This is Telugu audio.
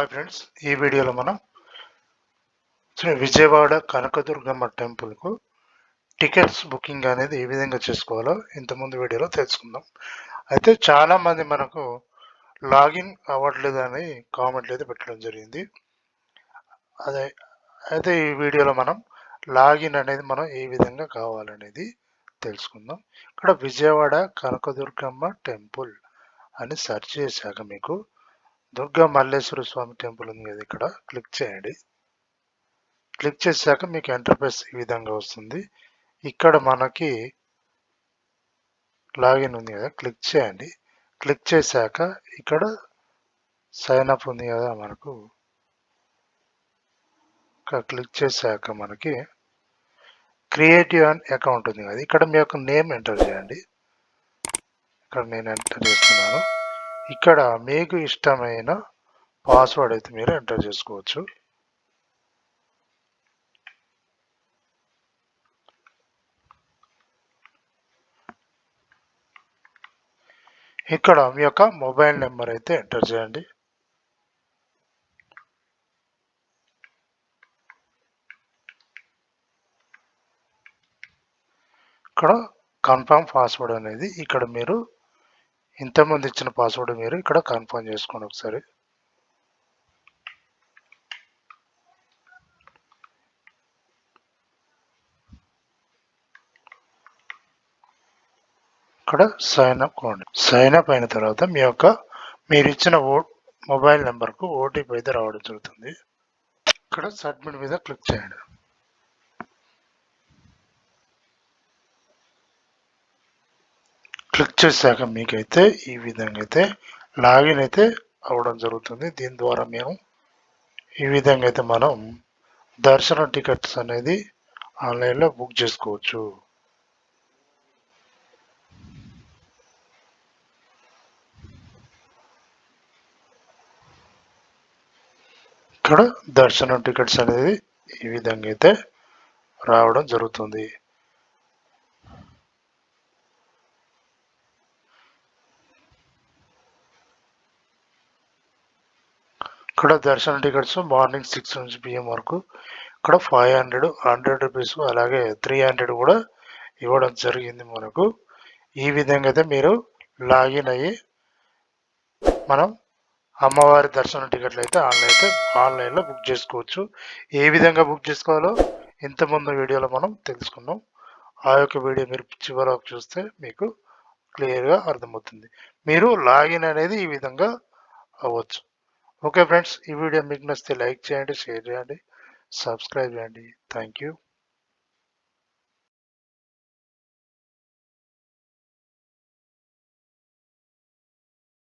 హాయ్ ఫ్రెండ్స్, ఈ వీడియోలో మనం శ్రీ విజయవాడ కనకదుర్గమ్మ టెంపుల్కు టికెట్స్ బుకింగ్ అనేది ఏ విధంగా చేసుకోవాలో ఇంతకుముందు వీడియోలో తెలుసుకుందాం. అయితే చాలామంది మనకు లాగిన్ అవ్వట్లేదని కామెంట్లు అయితే పెట్టడం జరిగింది. అదే అయితే ఈ వీడియోలో మనం లాగిన్ అనేది మనం ఏ విధంగా కావాలనేది తెలుసుకుందాం. ఇక్కడ విజయవాడ కనకదుర్గమ్మ టెంపుల్ అని సెర్చ్ చేశాక మీకు దుర్గా మల్లేశ్వర స్వామి టెంపుల్ ఉంది కదా, ఇక్కడ క్లిక్ చేయండి. క్లిక్ చేశాక మీకు ఇంటర్ఫేస్ ఈ విధంగా వస్తుంది. ఇక్కడ మనకి లాగిన్ ఉంది కదా, క్లిక్ చేయండి. క్లిక్ చేశాక ఇక్కడ సైన్ అప్ ఉంది కదా, మనకు ఇక్కడ క్లిక్ చేశాక మనకి క్రియేట్ అన్ అకౌంట్ ఉంది కదా, ఇక్కడ మీ యొక్క నేమ్ ఎంటర్ చేయండి. ఇక్కడ నేను ఎంటర్ చేస్తున్నాను. ఇక్కడ మీకు ఇష్టమైన పాస్వర్డ్ అయితే మీరు ఎంటర్ చేసుకోవచ్చు. ఇక్కడ మీ యొక్క మొబైల్ నెంబర్ అయితే ఎంటర్ చేయండి. ఇక్కడ కన్ఫర్మ్ పాస్వర్డ్ అనేది ఇక్కడ మీరు ఇంతకుముందు ఇచ్చిన పాస్వర్డ్ మీరు ఇక్కడ కన్ఫర్మ్ చేసుకోండి ఒకసారి. ఇక్కడ సైన్ అప్ కోండి. సైన్ అప్ అయిన తర్వాత మీ యొక్క మీరు ఇచ్చిన మొబైల్ నెంబర్కు ఓటీపీ అయితే రావడం జరుగుతుంది. ఇక్కడ సబ్మిట్ మీద క్లిక్ చేయండి. క్లిక్ చేశాక మీకైతే ఈ విధంగా అయితే లాగిన్ అయితే అవ్వడం జరుగుతుంది. దీని ద్వారా మేము ఈ విధంగా అయితే మనం దర్శన టికెట్స్ అనేది ఆన్లైన్లో బుక్ చేసుకోవచ్చు. ఇక్కడ దర్శనం టికెట్స్ అనేది ఈ విధంగా అయితే రావడం జరుగుతుంది. ఇక్కడ దర్శన టికెట్స్ మార్నింగ్ 6 నుంచి PM వరకు ఇక్కడ 500, 100 రూపీస్ అలాగే 300 కూడా ఇవ్వడం జరిగింది మనకు. ఈ విధంగా అయితే మీరు లాగిన్ అయ్యి మనం అమ్మవారి దర్శన టికెట్లు అయితే ఆన్లైన్లో బుక్ చేసుకోవచ్చు. ఏ విధంగా బుక్ చేసుకోవాలో ఇంతకుముందు వీడియోలో మనం తెలుసుకున్నాం. ఆ యొక్క వీడియో మీరు చివరకు చూస్తే మీకు క్లియర్గా అర్థమవుతుంది. మీరు లాగిన్ అనేది ఈ విధంగా అవ్వచ్చు. ఓకే ఫ్రెండ్స్, ఈ వీడియో మీకు నచ్చితే లైక్ చేయండి, షేర్ చేయండి, సబ్స్క్రైబ్ చేయండి. Thank you.